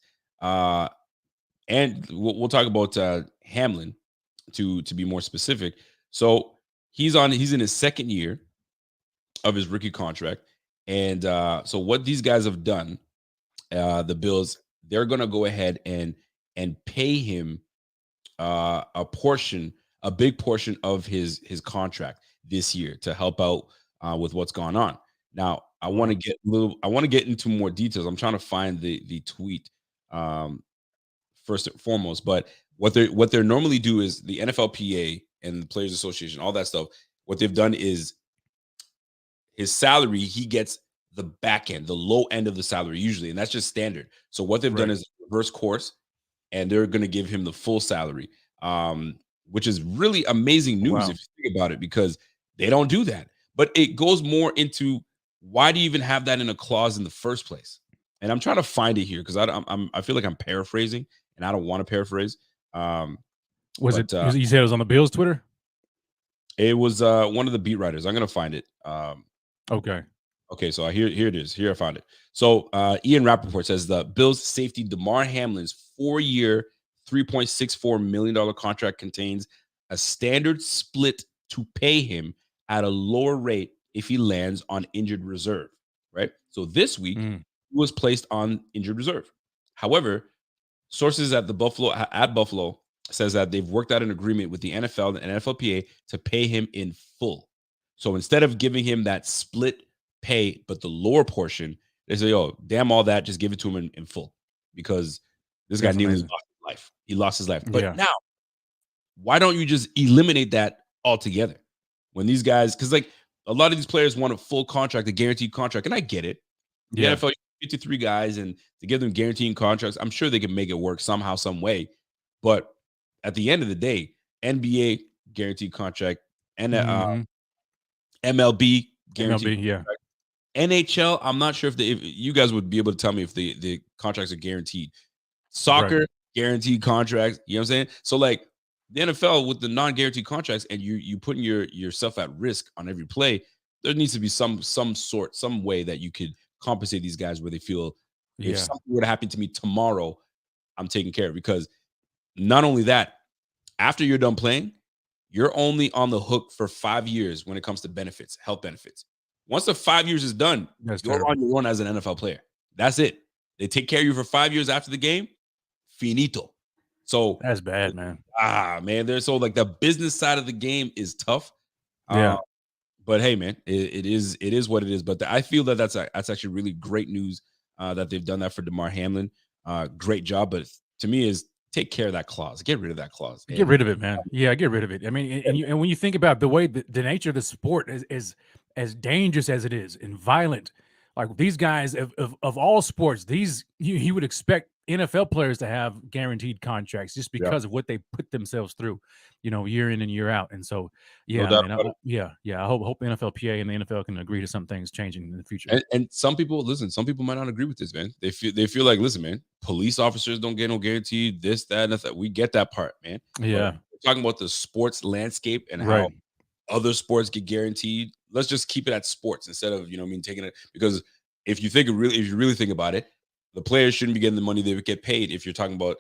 we'll talk about Hamlin to be more specific. So he's in his second year of his rookie contract. And so what these guys have done, the Bills, they're going to go ahead and pay him a big portion of his contract this year to help out with what's going on. Now, I want to get into more details. I'm trying to find the tweet first and foremost, but what they normally do is the NFLPA and the Players Association, all that stuff. What they've done is his salary, he gets the back end, the low end of the salary usually, and that's just standard. So what they've done is reverse course, and they're going to give him the full salary, which is really amazing news if you think about it, because they don't do that. But it goes more into why do you even have that in a clause in the first place? And I'm trying to find it here because I feel like I'm paraphrasing, and I don't want to paraphrase. You said it was on the Bills Twitter? It was one of the beat writers. I'm gonna find it. Okay, so here it is. Here I found it. So Ian Rappaport says the Bills safety Damar Hamlin's 4-year, $3.64 million contract contains a standard split to pay him at a lower rate if he lands on injured reserve. Right. So this week he was placed on injured reserve. However, sources at Buffalo says that they've worked out an agreement with the NFL and NFLPA to pay him in full. So instead of giving him that split pay, but the lower portion, they say, "Oh, damn all that, just give it to him in full," because this guy nearly lost his life. He lost his life. But now, why don't you just eliminate that altogether? When these guys, because like a lot of these players want a full contract, a guaranteed contract, and I get it. The NFL, 53 guys, and to give them guaranteed contracts, I'm sure they can make it work somehow, some way. But at the end of the day, NBA guaranteed contract, and Mhm. MLB guaranteed MLB, yeah. contract. NHL, I'm not sure if you guys would be able to tell me if the contracts are guaranteed. Soccer, guaranteed contracts. You know what I'm saying? So like the NFL with the non-guaranteed contracts, and you putting yourself at risk on every play, there needs to be some way that you could compensate these guys where they feel if Yeah. something were to happen to me tomorrow, I'm taken care of. Because not only that, after you're done playing, you're only on the hook for 5 years when it comes to benefits, health benefits. Once the 5 years is done, That's you're terrible. on your own as an NFL player. That's it. They take care of you for 5 years after the game. Finito. So That's bad, man. man, there's so like the business side of the game is tough. Yeah. But hey, man, it is what it is. But I feel that that's actually really great news that they've done that for Damar Hamlin. Great job. But to me, is take care of that clause. Get rid of that clause. Get rid of it, man. Yeah, get rid of it. I mean, and when you think about the way the nature of the sport is as dangerous as it is and violent, like these guys of all sports, these you would expect NFL players to have guaranteed contracts just Yeah. because of what they put themselves through, year in and year out. And so, No yeah, doubt man, about it. yeah. I hope the NFLPA and the NFL can agree to some things changing in the future. And some people might not agree with this, man. They feel like, listen, man, police officers don't get no guarantee, this, that, and that. We get that part, man. But Yeah, we're talking about the sports landscape and how right. other sports get guaranteed. Let's just keep it at sports instead of, taking it, because if you really think about it, the players shouldn't be getting the money they would get paid if you're talking about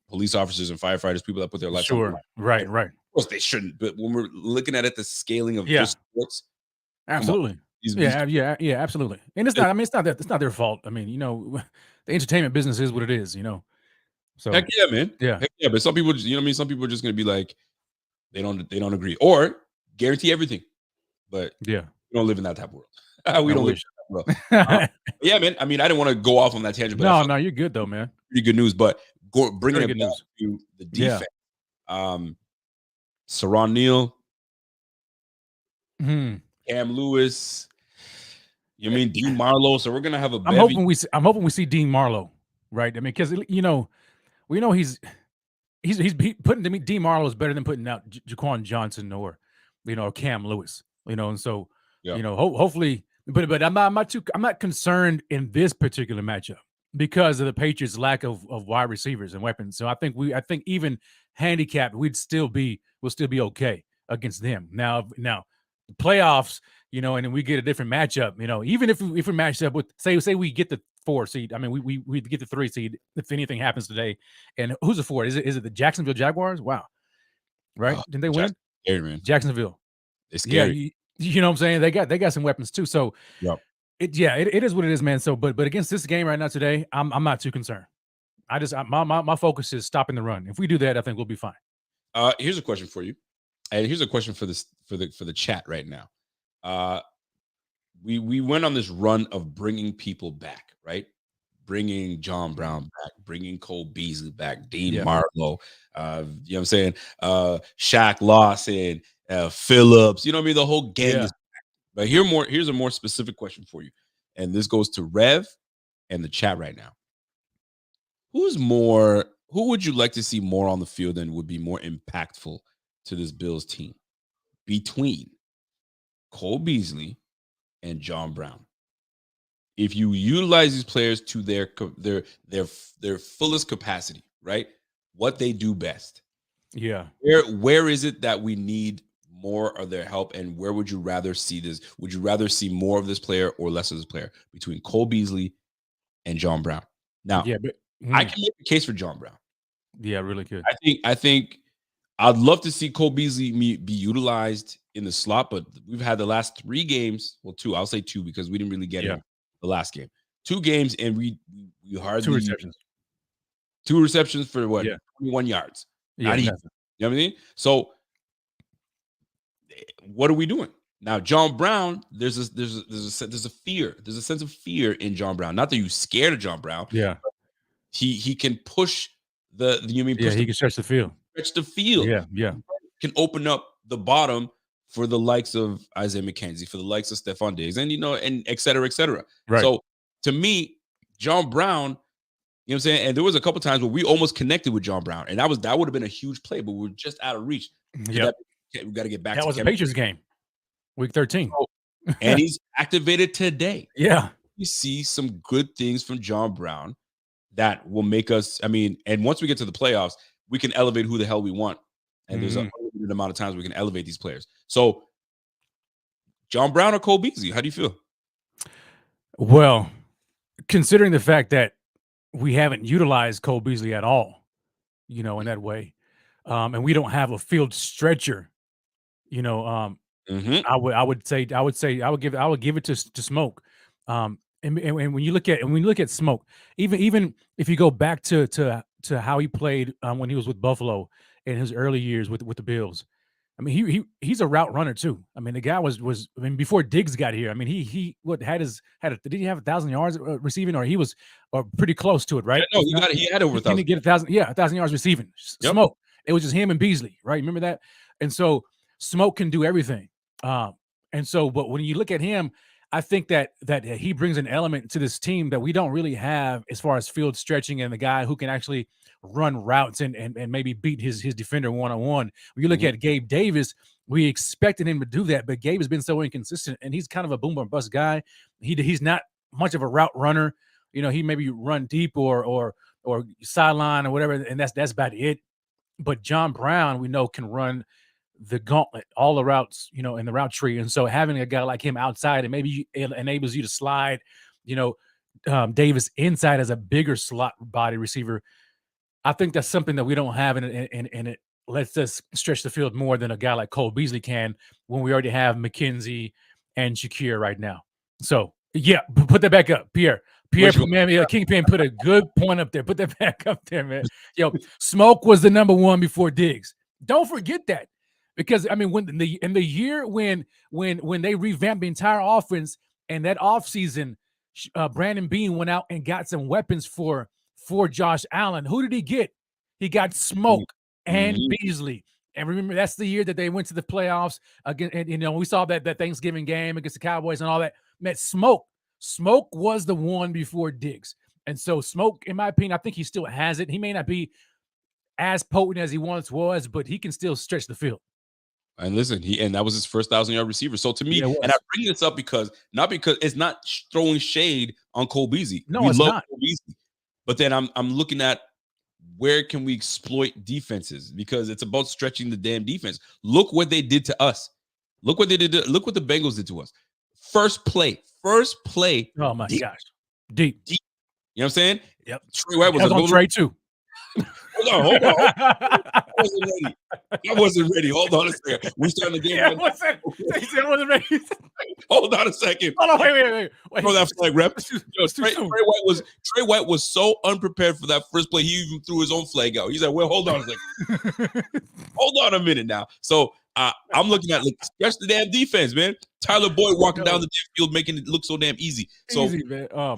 police officers and firefighters, people that put their lives on the Sure. line. Right. Of course they shouldn't. But when we're looking at it, the scaling of Yeah. just sports, come on. Absolutely. These- Yeah, absolutely. And it's not. I mean, it's not their fault. I mean, the entertainment business is what it is. So Heck yeah, man. yeah. Heck yeah. But some people, some people are just gonna be like, they don't agree or guarantee everything. But Yeah. we don't live in that type of world. We don't live in that world. Yeah, man. I mean, I didn't want to go off on that tangent, but I felt No, you're good though, man. pretty good news. But bringing Very it good back news. to the Yeah. defense, Saron Neal, Hmm. Cam Lewis. You mean Dean Marlowe? So we're gonna have a I'm bevy. hoping we see Dean Marlowe, right? I mean, because we know he's putting Dean Marlowe is better than putting out Jaquan Johnson or Cam Lewis, and so Yeah. hopefully, but I'm not concerned in this particular matchup because of the Patriots' lack of wide receivers and weapons. So I think even handicapped, we'll still be okay against them. Now the playoffs, and then we get a different matchup. Even if we match up with say we get the 4 seed. I mean, we get the 3 seed if anything happens today. And who's the 4? Is it the Jacksonville Jaguars? Wow, right? Didn't they win? Scary, man. Jacksonville. It's Yeah, scary. you know what I'm saying? They got some weapons too. So Yep. it is what it is, man. So but against this game right now today, I'm not too concerned. My focus is stopping the run. If we do that, I think we'll be fine. Here's a question for you, and here's a question for the chat right now. We went on this run of bringing people back, right? Bringing John Brown back, bringing Cole Beasley back, Dean Marlowe, you know what I'm saying? Shaq Lawson, Phillips, you know what I mean? The whole gang is back. But here's a more specific question for you. And this goes to Rev and the chat right now. Who would you like to see more on the field and would be more impactful to this Bills team between Cole Beasley and John Brown? If you utilize these players to their fullest capacity, right? What they do best. Yeah. Where is it that we need more of their help, and where would you rather see this? Would you rather see more of this player or less of this player between Cole Beasley and John Brown? Now, I can make the case for John Brown. Yeah, really good. I think I'd love to see Cole Beasley be utilized in the slot, but we've had the last 3 games. Well, 2. I'll say 2 because we didn't really get him the last game. 2 games, and we hardly 2 receptions. 2 receptions for what? 21 yards. Yeah, You know what I mean? So what are we doing? Now, John Brown, there's a fear. There's a sense of fear in John Brown. Not that you're scared of John Brown. Yeah. He can push he can stretch the field. Stretch the field. Yeah. Can open up the bottom for the likes of Isaiah McKenzie, for the likes of Stephon Diggs, and and et cetera, et cetera. Right. So to me, John Brown, you know what I'm saying? And there was a couple times where we almost connected with John Brown, and that would have been a huge play, but we're just out of reach. Yeah, we got to get back that to was a chemistry. Patriots game, week 13. And he's activated today. Yeah. We see some good things from John Brown that will make us, and once we get to the playoffs, we can elevate who the hell we want. And there's a limited amount of times we can elevate these players. So, John Brown or Cole Beasley, how do you feel? Well, considering the fact that we haven't utilized Cole Beasley at all, in that way, and we don't have a field stretcher, I would give it to Smoke. And when you look at Smoke, even if you go back to how he played when he was with Buffalo in his early years with the Bills, I mean he's a route runner too. I mean the guy was before Diggs got here. I mean he did he have 1,000 yards receiving, or he was pretty close to it, right? No, he had over 1,000. He didn't get 1,000 yards receiving. Yep. Smoke. It was just him and Beasley, right? Remember that? And so Smoke can do everything. And so, but when you look at him, I think that he brings an element to this team that we don't really have as far as field stretching and the guy who can actually run routes and maybe beat his defender one-on-one. When you look at Gabe Davis, we expected him to do that, but Gabe has been so inconsistent, and he's kind of a boom or bust guy. He's not much of a route runner. He maybe run deep or sideline or whatever, and that's about it. But John Brown, we know, can run the gauntlet, all the routes, in the route tree. And so having a guy like him outside, and maybe it enables you to slide, Davis inside as a bigger slot body receiver. I think that's something that we don't have, and it lets us stretch the field more than a guy like Cole Beasley can when we already have McKenzie and Shakir right now. So, yeah, put that back up, Pierre. Man, Kingpin put a good point up there. Put that back up there, man. Smoke was the number one before Diggs. Don't forget that. Because when in the year when they revamped the entire offense, and that offseason, Brandon Beane went out and got some weapons for Josh Allen. Who did he get? He got Smoke and Beasley. And remember, that's the year that they went to the playoffs again. And we saw that Thanksgiving game against the Cowboys and all that. Man, Smoke was the one before Diggs. And so Smoke, in my opinion, I think he still has it. He may not be as potent as he once was, but he can still stretch the field. And listen, that was his first 1,000-yard receiver. So to me, and I bring this up because it's not throwing shade on Cole Beasley. No, it's not. Cole Beasley, but then I'm looking at where can we exploit defenses, because it's about stretching the damn defense. Look what they did to us. Look what they did. Look what the Bengals did to us. First play. Oh my gosh, deep. You know what I'm saying? Yep. Trey White was on Trey too. Hold on. I wasn't ready. Hold on a second. We starting the game. Yeah, I wasn't ready. Hold on a second. Hold on, wait. Throw that flag, rep. Trey White was so unprepared for that first play. He even threw his own flag out. He's like, well, hold on a second. Hold on a minute now. So I'm looking at stretch the damn defense, man. Tyler Boyd walking down the field, making it look so damn easy. So man. Oh,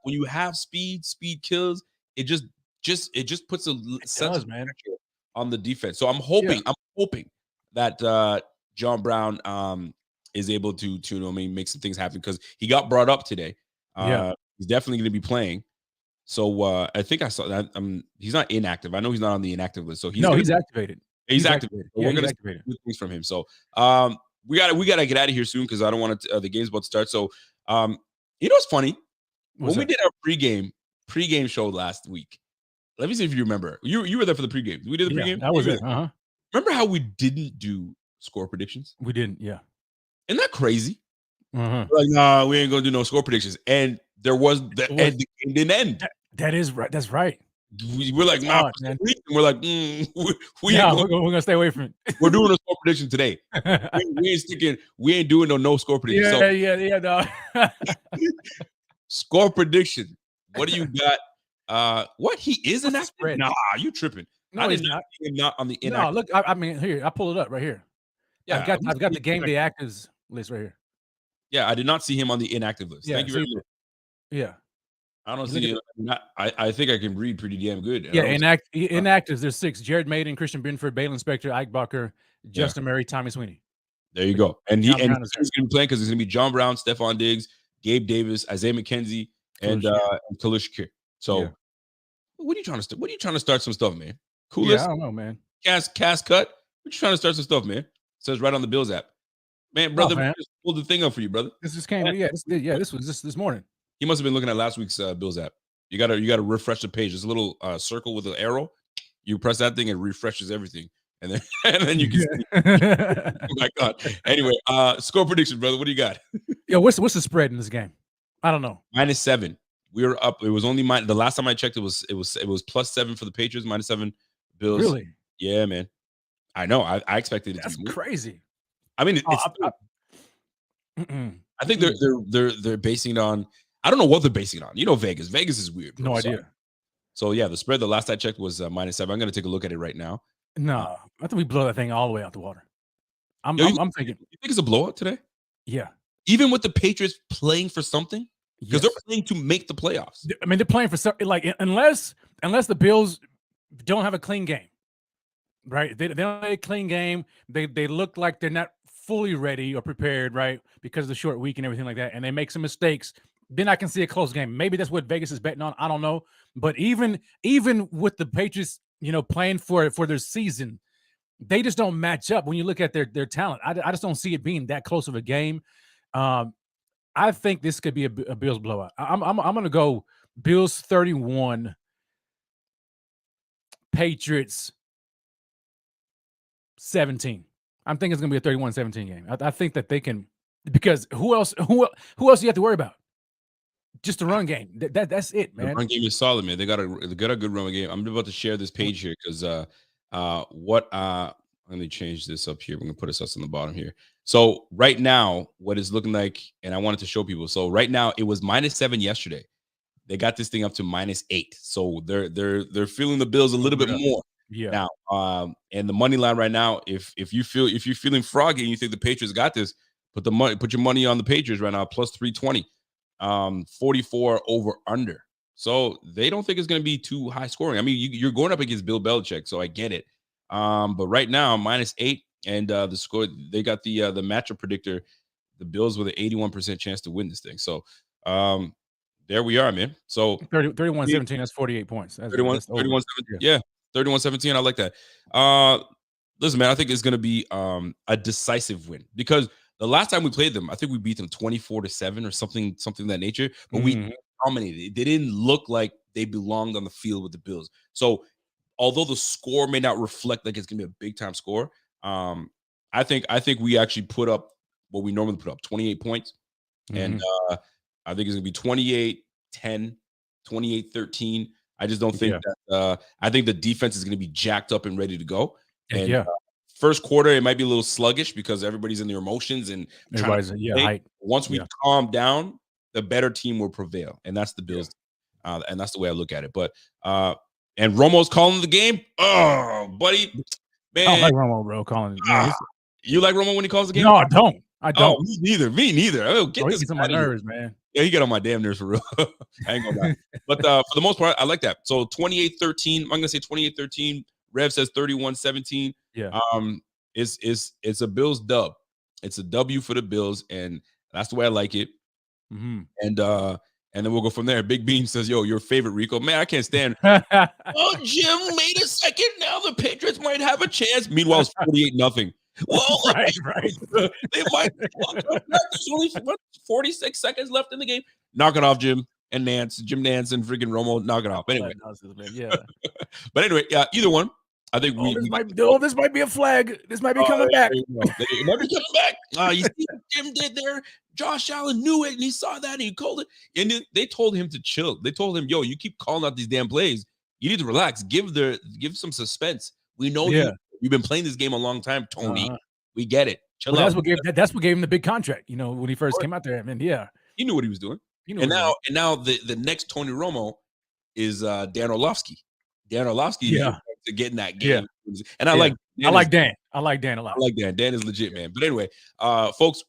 when you have speed kills. It just puts a sense of pressure on the defense. So I'm hoping that John Brown is able to make some things happen, because he got brought up today. He's definitely going to be playing. So I think I saw that he's not inactive. I know he's not on the inactive list. So he's activated. He's activated. We're going to see good things from him. So we got to get out of here soon, because I don't want the game's about to start. So what's funny? We did our pregame show last week. Let me see if you remember. You were there for the pregame. We did the pregame. I was there. Remember how we didn't do score predictions? We didn't. Yeah. Isn't that crazy? Like, nah, we ain't gonna do no score predictions. And there was and the game didn't end. That is right. That's right. We're like, nah, man. We're like, we're gonna stay away from it. We're doing a score prediction today. We ain't doing no score prediction. Yeah, no. Score prediction. What do you got? What, he is inactive? Nah, you tripping. No, he's not. Not on the inactive. No, look, I mean, here, I pull it up right here. Yeah, I've got the game day actives list right here. Yeah, I did not see him on the inactive list. Yeah, Thank you very much. Yeah. I don't see it. I think I can read pretty damn good. Yeah, inactives, there's 6. Jared Maiden, Christian Binford, Balen Spector, Ike Bucker, Justin Murray, Tommy Sweeney. There you go. And he's going to be playing because it's going to be John Brown, Stephon Diggs, Gabe Davis, Isaiah McKenzie, and Khalil Shakir. So what are you trying to start? What are you trying to start some stuff, man? Coolest. Yeah, I don't know, man. Cast cut. We're just trying to start some stuff, man. Says right on the Bills app. Man, brother, man. just pulled the thing up for you, brother. This just came. This was just this morning. He must have been looking at last week's Bills app. You gotta refresh the page. There's a little circle with an arrow. You press that thing, it refreshes everything, and then you can see. Oh my God. Anyway, score prediction, brother. What do you got? Yo, what's the spread in this game? I don't know. -7. We were up. It was only the last time I checked. It was +7 for the Patriots. -7 Bills. Really? Yeah, man. I know. I expected it That's to be crazy. I mean, I think they're basing it on. I don't know what they're basing it on. You know, Vegas. Vegas is weird. Bro. No idea. So yeah, the spread the last I checked was -7. I'm gonna take a look at it right now. No, I think we blow that thing all the way out the water. I'm You thinking. think it's a blowout today? Yeah. Even with the Patriots playing for something, because they're playing to make the playoffs. I mean, they're playing for something. Like unless the Bills don't have a clean game, right? They don't have a clean game. They look like they're not fully ready or prepared, right? Because of the short week and everything like that, and they make some mistakes. Then I can see a close game. Maybe that's what Vegas is betting on. I don't know. But even with the Patriots, playing for their season, they just don't match up when you look at their talent. I just don't see it being that close of a game. I think this could be a Bills blowout. I'm going to go Bills 31, Patriots 17. I'm thinking it's going to be a 31-17 game. I think that they can, because who else do you have to worry about? Just the run game. That's it, man. The run game is solid, man. They got a good run game. I'm about to share this page here because let me change this up here. We're gonna put us on the bottom here. So right now, what it's looking like, and I wanted to show people. So right now, it was -7 yesterday. They got this thing up to -8. So they're feeling the Bills a little bit more. Yeah. Now, and the money line right now, if you're feeling froggy and you think the Patriots got this, put your money on the Patriots right now, +320. 44 over under. So they don't think it's going to be too high scoring. I mean, you're going up against Bill Belichick, so I get it. But right now, -8, and the score, they got the matchup predictor, the Bills with an 81% chance to win this thing. So there we are, man. So 31-17, that's 48 points. That's 31-17. Yeah, 31-17. I like that. Listen, man, I think it's going to be a decisive win because the last time we played them, I think we beat them 24-7 or something of that nature. But we dominated. They didn't look like they belonged on the field with the Bills. So although the score may not reflect like it's gonna be a big time score, I think we actually put up what we normally put up, 28 points. And I think it's gonna be 28-10, 28-13. I just don't think that I think the defense is gonna be jacked up and ready to go. And first quarter, it might be a little sluggish because everybody's in their emotions and once we calm down, the better team will prevail, and that's the Bills, and that's the way I look at it. But and Romo's calling the game. Oh, buddy, man, I don't like Romo, bro. Calling it. You like Romo when he calls the game? No, I don't. Oh, me neither. Oh, get this on my nerves, man. Yeah, he got on my damn nerves for real. I ain't gonna lie. But for the most part, I like that. So 28-13. I'm gonna say 28-13. Rev says 31-17. Yeah. It's a Bills dub. It's a W for the Bills, and that's the way I like it. And then we'll go from there. Big Bean says, "Yo, your favorite Rico, man. I can't stand." Oh, Jim, wait a second. Now the Patriots might have a chance. Meanwhile, it's 48-0. Well, right. They might. There's only 46 seconds left in the game. Knock it off, Jim and Nance, Jim Nance and freaking Romo. Knock it off. Anyway, yeah. But anyway, either one. I think this might be a flag. This might be coming back. It might be coming back. You see what Jim did there? Josh Allen knew it, and he saw that, and he called it. And they told him to chill. They told him, "Yo, you keep calling out these damn plays. You need to relax. Give some suspense. We know you've been playing this game a long time, Tony. We get it. Chill out." That's what gave him the big contract. When he first came out there. I mean, he knew what he was doing. And now the next Tony Romo is Dan Orlovsky. Dan Orlovsky to get in that game. And I like Dan. I like Dan a lot. I like Dan. Dan is legit, man. But anyway, folks,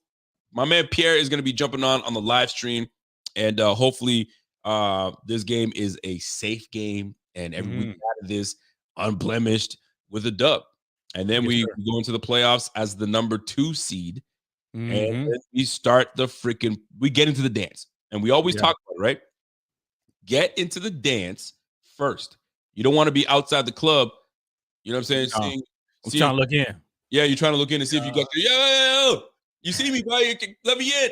my man Pierre is going to be jumping on the live stream, and hopefully this game is a safe game, and every week out of this unblemished with a dub. And then we go into the playoffs as the number 2 seed, and then we start we get into the dance. And we always talk about it, right? Get into the dance first. You don't want to be outside the club. You know what I'm saying? I'm trying to look in. Yeah, you're trying to look in and see if you got yo. You see me, boy? Let me in.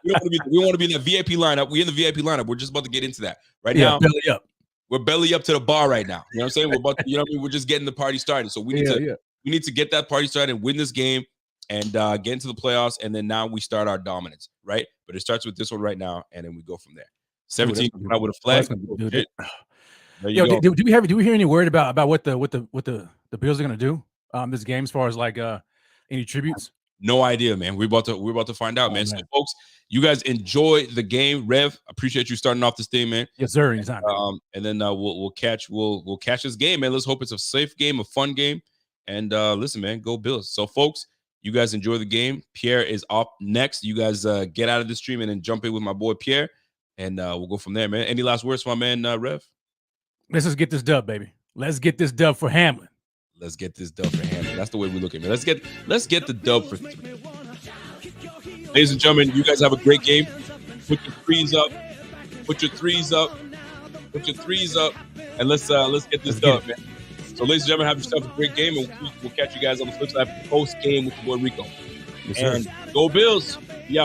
We don't want to be in the VIP lineup. We're in the VIP lineup. We're just about to get into that right now. Belly up. We're belly up to the bar right now. You know what I'm saying? We're about to, you know what I mean? We're just getting the party started. So we need to get that party started and win this game and get into the playoffs. And then now we start our dominance, right? But it starts with this one right now, and then we go from there. 17 out with a flag. Yo, do we hear any word about what the Bills are gonna do this game as far as like any tributes? No idea, man. We're about to find out, man. So, folks, you guys enjoy the game. Rev, appreciate you starting off this thing, man. Yes, sir. Anytime. And then we'll catch this game, man. Let's hope it's a safe game, a fun game. And listen, man, go Bills. So, folks, you guys enjoy the game. Pierre is up next. You guys get out of the stream and then jump in with my boy Pierre, and we'll go from there, man. Any last words for my man, Rev? Let's just get this dub, baby. Let's get this dub for Hamlin. Let's get this dub for Hamlin. That's the way we look at it. Let's get the dub for 3. Ladies and gentlemen, you guys have a great game. Put your threes up. Put your threes up. Put your threes up. And let's get this dub, man. So, ladies and gentlemen, have yourself a great game, and we'll catch you guys on the flip side post game with your boy Rico. Yes, sir. And go Bills. Yeah.